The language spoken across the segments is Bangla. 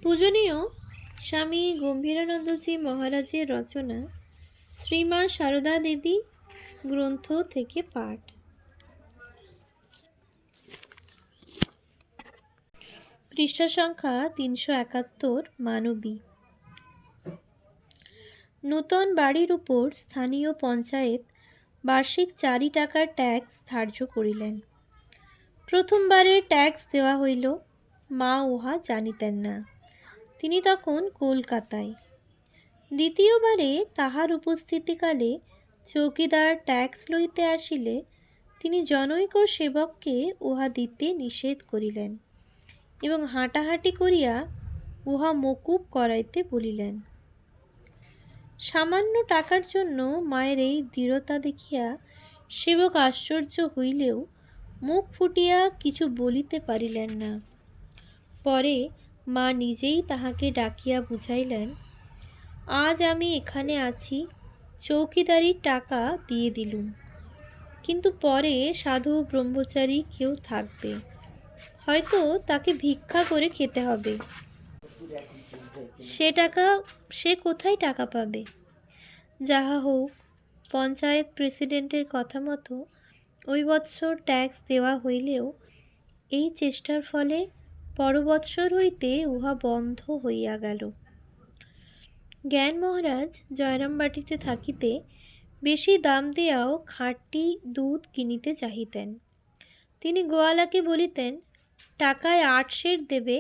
পূজনীয় স্বামী গম্ভীরানন্দজি মহারাজের রচনা শ্রীমা সারদা দেবী গ্রন্থ থেকে পাঠ। পৃষ্ঠা সংখ্যা 371। মানবী। নূতন বাড়ির উপর স্থানীয় পঞ্চায়েত বার্ষিক 4 টাকার ট্যাক্স ধার্য করিলেন। প্রথমবারে ট্যাক্স দেওয়া হইল, মা উহা জানিতেন না, তিনি তখন কলকাতায়। দ্বিতীয়বারে তাহার উপস্থিতিকালে চৌকিদার ট্যাক্স লইতে আসিলে তিনি জনৈক সেবককে উহা দিতে নিষেধ করিলেন এবং হাঁটাহাঁটি করিয়া উহা মকুব করাইতে বলিলেন। সামান্য টাকার জন্য মায়ের এই দৃঢ়তা দেখিয়া সেবক আশ্চর্য হইলেও মুখ ফুটিয়া কিছু বলিতে পারিলেন না। পরে মা নিজেই তাহাকে ডাকিয়া বুঝাইলেন, আজ আমি এখানে আছি, চৌকিদারির টাকা দিয়ে দিলুম, কিন্তু পরে সাধু ব্রহ্মচারী কেউ থাকবে, হয়তো তাকে ভিক্ষা করে খেতে হবে, সে কোথায় টাকা পাবে? যাহা হোক, পঞ্চায়েত প্রেসিডেন্টের কথা মতো ওই বৎসর ট্যাক্স দেওয়া হইলেও এই চেষ্টার ফলে পরবৎসর হইতে উহা বন্ধ হইয়া গেল। জ্ঞান মহারাজ জয়রামবাটিতে থাকিতে বেশি দাম দিয়াও খাঁটি দুধ কিনিতে চাহিতেন। তিনি গোয়ালাকে বলিতেন, টাকায় 8 সের দেবে,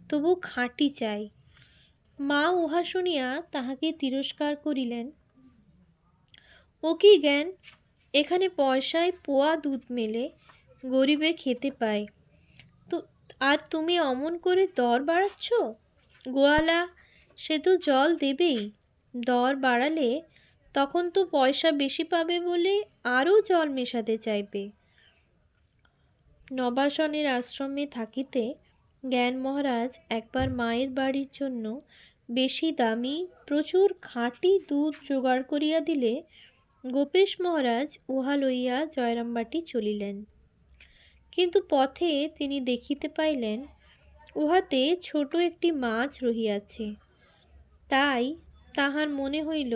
তবু খাঁটি চাই। মা উহা শুনিয়া তাহাকে তিরস্কার করিলেন। ও কি জ্ঞান, এখানে পয়সায় পোয়া দুধ মেলে, গরিবে খেতে পায়, আর তুমি অমন করে দর বাড়াচ্ছ? গোয়ালা সে তো জল দেবেই, দর বাড়ালে তখন তো পয়সা বেশি পাবে বলে আরও জল মেশাতে চাইবে। নবাসনের আশ্রমে থাকিতে জ্ঞান মহারাজ একবার মায়ের বাড়ির জন্য বেশি দামি প্রচুর খাঁটি দুধ জোগাড় করিয়া দিলে গোপেশ মহারাজ উহা লইয়া জয়রামবাটি চলিলেন। কিন্তু পথে তিনি দেখিতে পাইলেন উহাতে ছোট একটি মাছ রহিয়াছে। তাই তাহার মনে হইল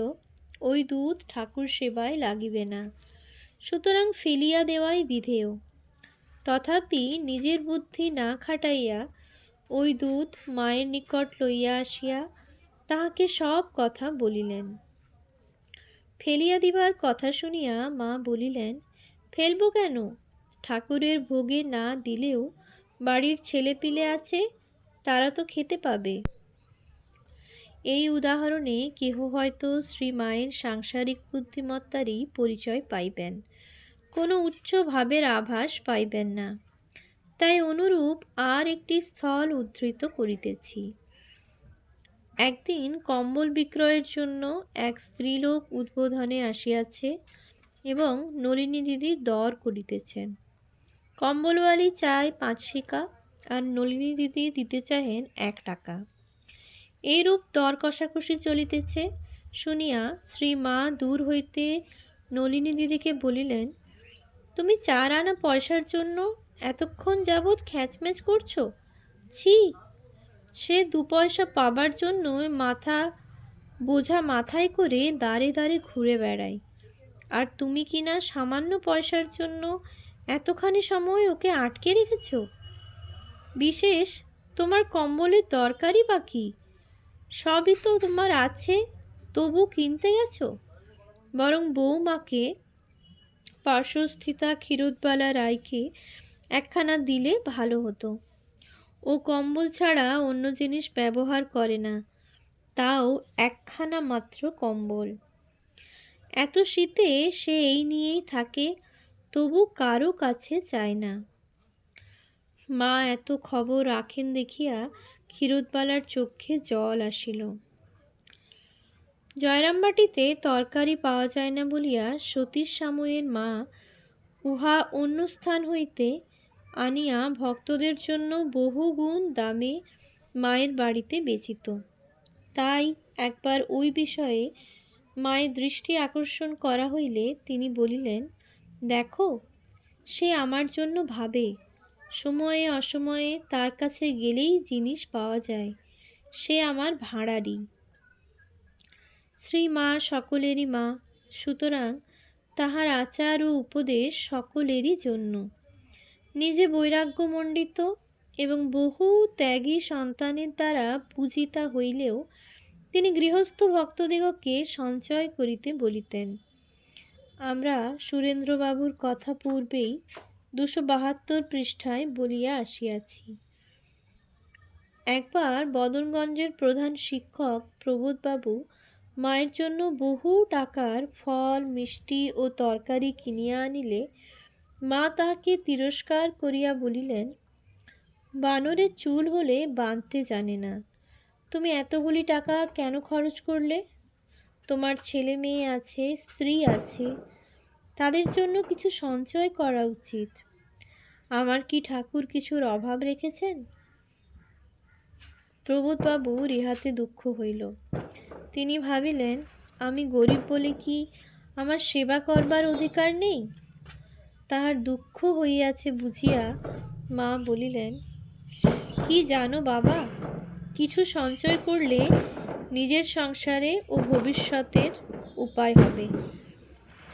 ওই দুধ ঠাকুর সেবায় লাগিবে না, সুতরাং ফেলিয়া দেওয়াই বিধেয়। তথাপি নিজের বুদ্ধি না খাটাইয়া ওই দুধ মায়ের নিকট লইয়া আসিয়া তাহাকে সব কথা বলিলেন। ফেলিয়া দিবার কথা শুনিয়া মা বলিলেন, ফেলব কেন? ঠাকুরের ভোগে না দিলেও বাড়ির ছেলেপিলে আছে, তারা তো খেতে পাবে। এই উদাহরণে কেহ হয়তো শ্রী মায়ের সাংসারিক বুদ্ধিমত্তারই পরিচয় পাইবেন, কোনো উচ্চ ভাবের আভাস পাইবেন না। তাই অনুরূপ আর একটি স্থল উদ্ধৃত করিতেছি। একদিন কম্বল বিক্রয়ের জন্য এক স্ত্রীলোক উদ্বোধনে আসিয়াছে এবং নলিনী দিদি দর করিতেছেন। কম্বলওয়ালি চায় 5 শিকা আর নলিনী দিদি দিতে চাহেন 1 টাকা। এইরূপ দর কষাকষি চলিতেছে শুনিয়া শ্রী মা দূর হইতে নলিনী দিদিকে বলিলেন, তুমি 4 আনা পয়সার জন্য এতক্ষণ যাবৎ খ্যাচমেচ করছো? ছি, সে 2 পয়সা পাবার জন্য বোঝা মাথায় করে দাঁড়ে দাঁড়ে ঘুরে বেড়ায়, আর তুমি কিনা সামান্য পয়সার জন্য এতখানি সময় ওকে আটকে রেখেছ। বিশেষ তোমার কম্বলের দরকারই বা কি? সবই তো তোমার আছে, তবু কিনতে গেছ। বরং বৌমাকে, পার্শ্বস্থিতা ক্ষীরোদবালা রায়কে একখানা দিলে ভালো হতো। ও কম্বল ছাড়া অন্য জিনিস ব্যবহার করে না, তাও একখানা মাত্র কম্বল। এত শীতে সে এই নিয়েই থাকে, তবু কারো কাছে চায় না। মা এত খবর রাখেন দেখিয়া ক্ষীরোদবালার চক্ষে জল আসিল। জয়রামবাটিতে তরকারি পাওয়া যায় না বলিয়া সতীশ সাময়ের মা উহা অন্য স্থান হইতে আনিয়া ভক্তদের জন্য বহুগুণ দামে মায়ের বাড়িতে বেচিত। তাই একবার ওই বিষয়ে মায়ের দৃষ্টি আকর্ষণ করা হইলে তিনি বলিলেন, দেখো, সে আমার জন্য ভাবে, সময়ে অসময়ে তার কাছে গেলেই জিনিস পাওয়া যায়, সে আমার ভাঁড়ারি। শ্রী মা সকলেরই মা, সুতরাং তাহার আচার ও উপদেশ সকলেরই জন্য। নিজে বৈরাগ্যমণ্ডিত এবং বহু ত্যাগী সন্তানের দ্বারা পূজিতা হইলেও তিনি গৃহস্থ ভক্তদিগকে সঞ্চয় করিতে বলিতেন। আমরা সুরেন্দ্রবাবুর কথা পূর্বেই 272 পৃষ্ঠায় বলিয়া আসিয়াছি। একবার বদনগঞ্জের প্রধান শিক্ষক প্রবোধবাবু মায়ের জন্য বহু টাকার ফল, মিষ্টি ও তরকারি কিনিয়া আনিলে মা তাহাকে তিরস্কার করিয়া বলিলেন, বানরের চুল হলে বাঁধতে জানে না, তুমি এতগুলি টাকা কেন খরচ করলে? তোমার ছেলে মেয়ে আছে, স্ত্রী আছে, তাদের জন্য কিছু সঞ্চয় করা উচিত। আমার কি ঠাকুর কিছুর অভাব রেখেছেন? প্রবোধবাবুর ইহাতে দুঃখ হইল। তিনি ভাবিলেন, আমি গরিব বলে কি আমার সেবা করবার অধিকার নেই? তাহার দুঃখ হইয়াছে বুঝিয়া মা বলিলেন, কি জানো বাবা, কিছু সঞ্চয় করলে নিজের সংসারে ও ভবিষ্যতের উপায় হবে,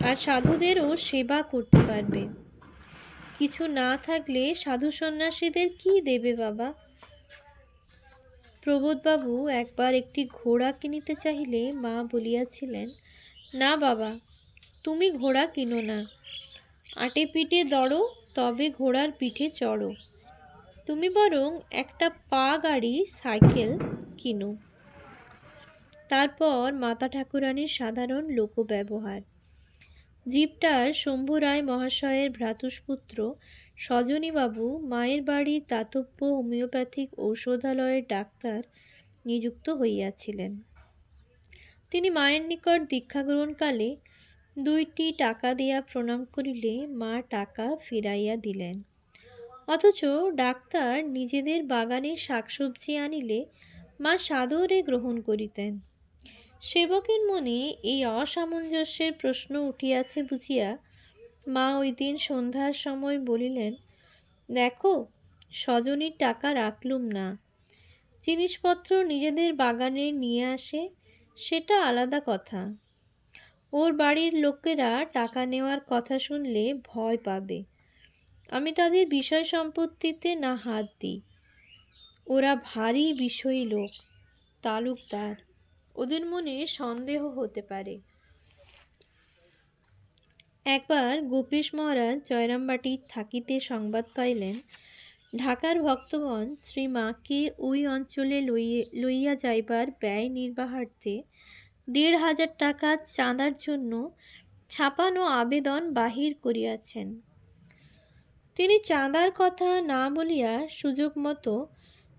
আর সাধুদেরও সেবা করতে পারবে। কিছু না থাকলে সাধু সন্ন্যাসীদের কি দেবে বাবা? প্রবোধবাবু একবার একটি ঘোড়া কিনিতে চাহিলে মা বলিয়াছিলেন, না বাবা, তুমি ঘোড়া কিনো না, আটে পিঠে দড়ো, তবে ঘোড়ার পিঠে চড়ো। তুমি বরং একটা পা গাড়ি সাইকেল কিনো। তারপর মাতা ঠাকুরানীর সাধারণ লোকব্যবহার। জিপটার শম্ভু রায় মহাশয়ের ভ্রাতুষ্পুত্র সজনীবাবু মায়ের বাড়ির দাতব্য হোমিওপ্যাথিক ঔষধালয়ের ডাক্তার নিযুক্ত হইয়াছিলেন। তিনি মায়ের নিকট দীক্ষা গ্রহণকালে 2টি টাকা দিয়া প্রণাম করিলে মা টাকা ফিরাইয়া দিলেন। অথচ ডাক্তার নিজেদের বাগানের শাকসবজি আনিলে মা সাদরে গ্রহণ করিতেন। সেবকের মনে এই অসামঞ্জস্যের প্রশ্ন উঠিয়াছে বুঝিয়া মা ওই দিন সন্ধ্যার সময় বলিলেন, দেখো, সজনীর টাকা রাখলুম না, জিনিসপত্র নিজেদের বাগানে নিয়ে আসে, সেটা আলাদা কথা। ওর বাড়ির লোকেরা টাকা নেওয়ার কথা শুনলে ভয় পাবে। আমি তাদের বিষয় সম্পত্তিতে না হাত দিই। ওরা ভারী বিষয়ী লোক, তালুকদার, ওদের মনে সন্দেহ হতে পারে। একবার গোপেশ মহারাজ জয়রামবাটি থাকিতে সংবাদ পাইলেন, ঢাকার ভক্তগণ শ্রী মাকে ওই অঞ্চলে লইয়া যাইবার ব্যয় নির্বাহার্থে 1,500 টাকা চাঁদার জন্য ছাপানো আবেদন বাহির করিয়াছেন। তিনি চাঁদার কথা না বলিয়া সুযোগ মতো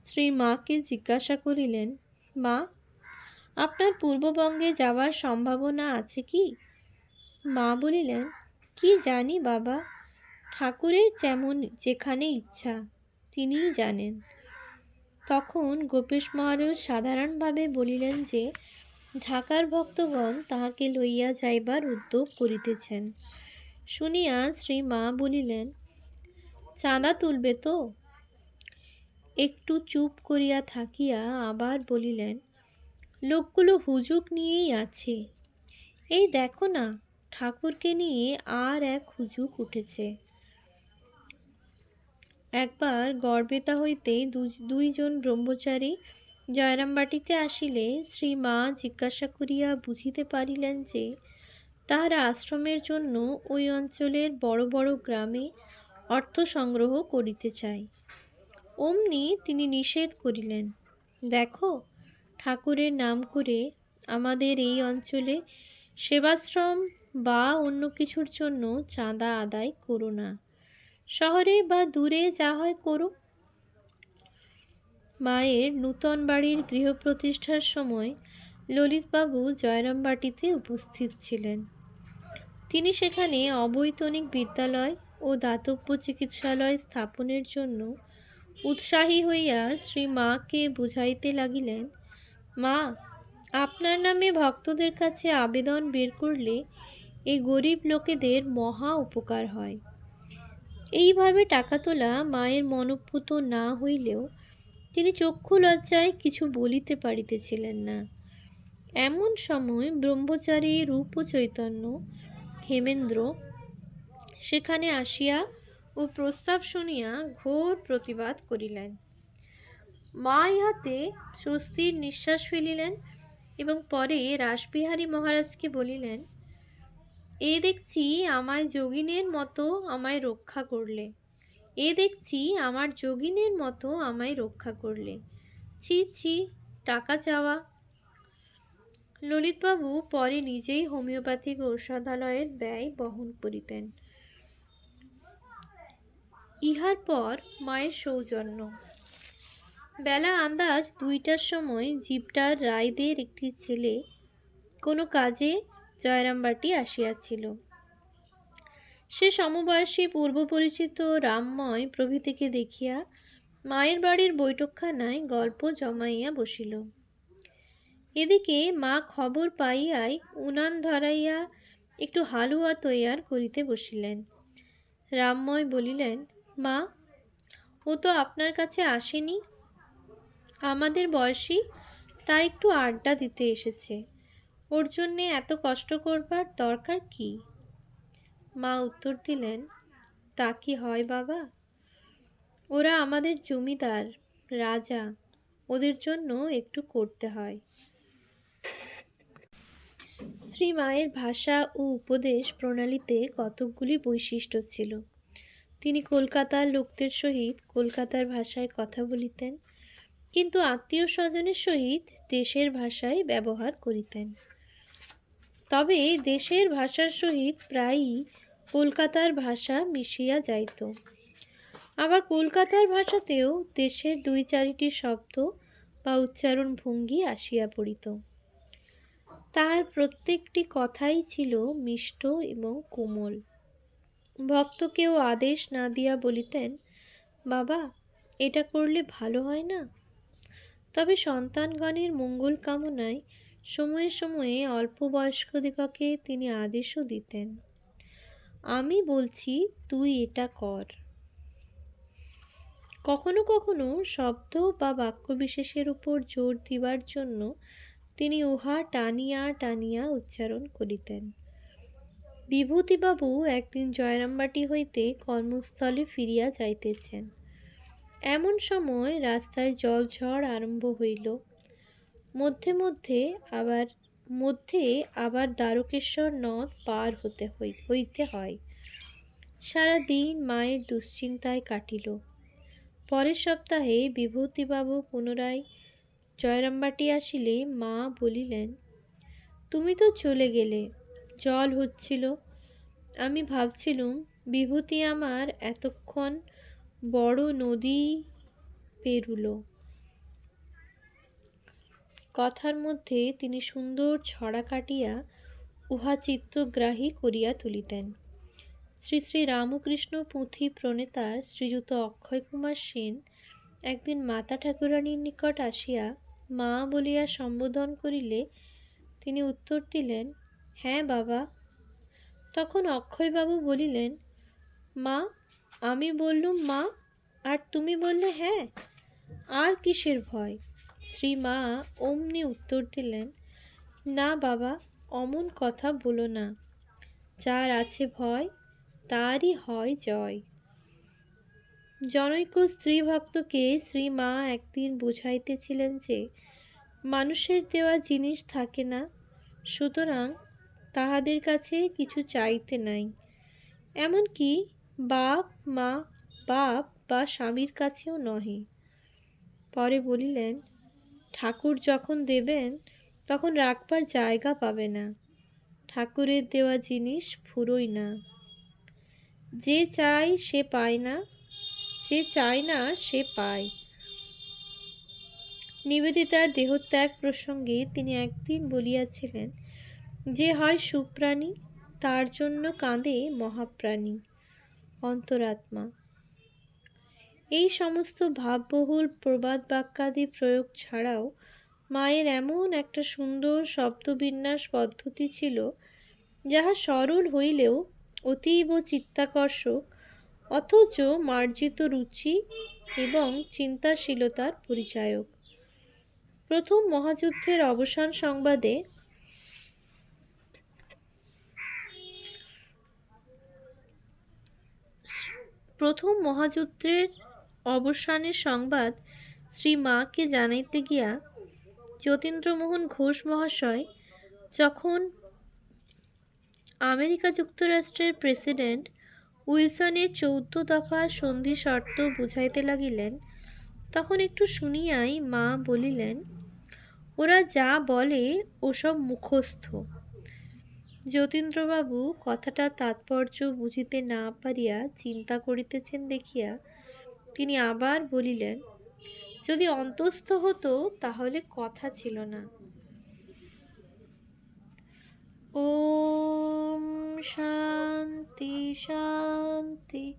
শ্রী মাকে জিজ্ঞাসা করিলেন, মা, আপনার পূর্ববঙ্গে যাওয়ার সম্ভাবনা আছে কি? মা বলিলেন, কি জানি বাবা, ঠাকুরের যেমন যেখানে ইচ্ছা তিনিই জানেন। তখন গোপেশ মহারাজ সাধারণভাবে বলিলেন যে ঢাকার ভক্তগণ তাহাকে লইয়া যাইবার উদ্যোগ করিতেছেন। শুনিয়া শ্রী মা বলিলেন, চাঁদা তুলবে তো? একটু চুপ করিয়া থাকিয়া আবার বলিলেন, লোকগুলো হুজুগ নিয়েই আছে। এই দেখো না, ঠাকুরকে নিয়ে আর এক হুজুগ উঠেছে। একবার গড়বেতা হইতে দুইজন ব্রহ্মচারী জয়রামবাটিতে আসিলে শ্রী মা জিজ্ঞাসা করিয়া বুঝিতে পারিলেন যে তাহারা আশ্রমের জন্য ওই অঞ্চলের বড় বড় গ্রামে অর্থ সংগ্রহ করিতে চায়। অমনি তিনি নিষেধ করিলেন, দেখো, ঠাকুরের নাম করে আমাদের এই অঞ্চলে সেবাশ্রম বা অন্য কিছুর জন্য চাঁদা আদায় করো না। শহরে বা দূরে যা হয় করো। মায়ের নূতন বাড়ির গৃহপ্রতিষ্ঠার সময় ললিতবাবু জয়রামবাটিতে উপস্থিত ছিলেন। তিনি সেখানে অবৈতনিক বিদ্যালয় ও দাতব্য চিকিৎসালয় স্থাপনের জন্য উৎসাহী হইয়া শ্রী মাকে বুঝাইতে লাগিলেন, মা, আপনার নামে ভক্তদের কাছে আবেদন বের করলে এই গরিব লোকেদের মহা উপকার হয়। এইভাবে টাকা তোলা মায়ের মনোপুত না হইলেও তিনি চক্ষু লজ্জায় কিছু বলিতে পারিতেছিলেন না। এমন সময় ব্রহ্মচারী রূপচৈতন্য হেমেন্দ্র সেখানে আসিয়া ও প্রস্তাব শুনিয়া ঘোর প্রতিবাদ করিলেন। মা ইহাতে স্বস্তির নিঃশ্বাস ফেলিলেন এবং পরে রাসবিহারী মহারাজকে বলিলেন, এ দেখছি আমায় যোগিনের মতো আমায় রক্ষা করলে, এ দেখছি আমার যোগিনের মতো আমায় রক্ষা করলে, ছি ছি, টাকা চাওয়া। ললিতবাবু পরে নিজেই হোমিওপ্যাথিক ঔষধালয়ের ব্যয় বহন করিতেন। ইহার পর মায়ের সৌজন্য। বেলা আন্দাজ 2টার সময় জিপটার রায়দের একটি ছেলে কোনো কাজে জয়রামবাটি আসিয়াছিল। সে সমবয়সী পূর্ব পরিচিত রামময় প্রভৃতিকে দেখিয়া মায়ের বাড়ির বৈঠকখানায় গল্প জমাইয়া বসিল। এদিকে মা খবর পাইয়াই উনান ধরাইয়া একটু হালুয়া তৈয়ার করিতে বসিলেন। রামময় বলিলেন, মা, ও তো আপনার কাছে আসেনি, আমাদের বয়সী, তা একটু আড্ডা দিতে এসেছে, ওর জন্যে এত কষ্ট করবার দরকার কি? মা উত্তর দিলেন, তা কি হয় বাবা? ওরা আমাদের জমিদার, রাজা, ওদের জন্য একটু করতে হয়। শ্রী মায়ের ভাষা ও উপদেশ প্রণালীতে কতকগুলি বৈশিষ্ট্য ছিল। তিনি কলকাতার লোকদের সহিত কলকাতার ভাষায় কথা বলিতেন, কিন্তু আত্মীয় স্বজনের সহিত দেশের ভাষায় ব্যবহার করিতেন। তবে দেশের ভাষার সহিত প্রায়ই কলকাতার ভাষা মিশিয়া যাইত। আবার কলকাতার ভাষাতেও দেশের 2-4টি শব্দ বা উচ্চারণ ভঙ্গি আসিয়া পড়িত। তাহার প্রত্যেকটি কথাই ছিল মিষ্ট এবং কোমল। ভক্তকেও আদেশ না দিয়া বলিতেন, বাবা, এটা করলে ভালো হয় না? তবে সন্তানগণের মঙ্গল কামনায় সময়ে সময়ে অল্প বয়স্কদিগকে তিনি আদেশও দিতেন, আমি বলছি তুই এটা কর। কখনো কখনো শব্দ বা বাক্যবিশেষের উপর জোর দিবার জন্য তিনি উহা টানিয়া টানিয়া উচ্চারণ করিতেন। বিভূতিবাবু একদিন জয়রামবাটি হইতে কর্মস্থলে ফিরিয়া যাইতেছেন। এমন সময় রাস্তায় জলঝড় আরম্ভ হইল। মধ্যে আবার দ্বারকেশ্বর নদ পার হইতে হয়। সারা দিন মায়ের দুশ্চিন্তায় কাটিল। পরের সপ্তাহে বিভূতিবাবু পুনরায় জয়রামবাটি আসিলে মা বলিলেন, তুমি তো চলে গেলে, জল হচ্ছিল, আমি ভাবছিলুম বিভূতি আমার এতক্ষণ বড় নদী পেরুল। কথার মধ্যে তিনি সুন্দর ছড়া কাটিয়া উহা চিত্তগ্রাহী করিয়া তুলিতেন। শ্রী শ্রী রামকৃষ্ণ পুঁথি প্রণেতা শ্রীযুত অক্ষয়কুমার সেন একদিন মাতা ঠাকুরানীর নিকট আসিয়া মা বলিয়া সম্বোধন করিলে তিনি উত্তর দিলেন, হ্যাঁ বাবা। তখন অক্ষয়বাবু বলিলেন, মা, আমি বললুম মা, আর তুমি বললে হ্যাঁ, আর কিসের ভয়? শ্রী মা অমনি উত্তর দিলেন, না বাবা, অমন কথা বলো না, যার আছে ভয় তারই হয় জয়। জনৈক স্ত্রী ভক্তকে শ্রী মা একদিন বুঝাইতেছিলেন যে মানুষের দেওয়া জিনিস থাকে না, সুতরাং তাহাদের কাছে কিছু চাইতে নাই, এমনকি বাপ বা স্বামীর কাছেও নহে। পরে বলিলেন, ঠাকুর যখন দেবেন তখন রাখবার জায়গা পাবে না, ঠাকুরের দেওয়া জিনিস ফুরোয় না, যে চায় সে পায় না, যে চায় না সে পায়। নিবেদিতার দেহত্যাগ প্রসঙ্গে তিনি একদিন বলিয়াছিলেন, যে হয় সুপ্রাণী তার জন্য কাঁদে মহাপ্রাণী, অন্তরাত্মা। এই সমস্ত ভাববহুল প্রবাদ বাক্যাদি প্রয়োগ ছাড়াও মায়ের এমন একটা সুন্দর শব্দবিন্যাস পদ্ধতি ছিল, যাহা সরল হইলেও অতীব চিত্তাকর্ষক, অথচ মার্জিত রুচি এবং চিন্তাশীলতার পরিচায়ক। প্রথম মহাযুদ্ধের অবসান সংবাদে প্রথম মহাযুদ্ধের অবসানের সংবাদ শ্রী মাকে জানাইতে গিয়া যতীন্দ্রমোহন ঘোষ মহাশয় যখন আমেরিকা যুক্তরাষ্ট্রের প্রেসিডেন্ট উইলসনের 14 দফা সন্ধি শর্ত বুঝাইতে লাগিলেন, তখন একটু শুনিয়াই মা বলিলেন, ওরা যা বলে ওসব মুখস্থ। যতীন্দ্রবাবু কথাটার তাৎপর্য বুঝিতে না পারিয়া চিন্তা করিতেছেন দেখিয়া তিনি আবার বলিলেন, যদি অন্তস্থ হতো তাহলে কথা ছিল না। ওম শান্তি শান্তি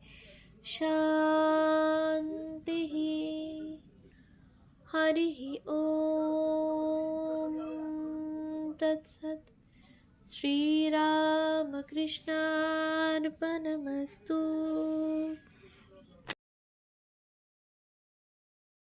শান্তি। হরি ওম তৎসৎ। শ্রীরামকৃষ্ণার্পণমস্তু।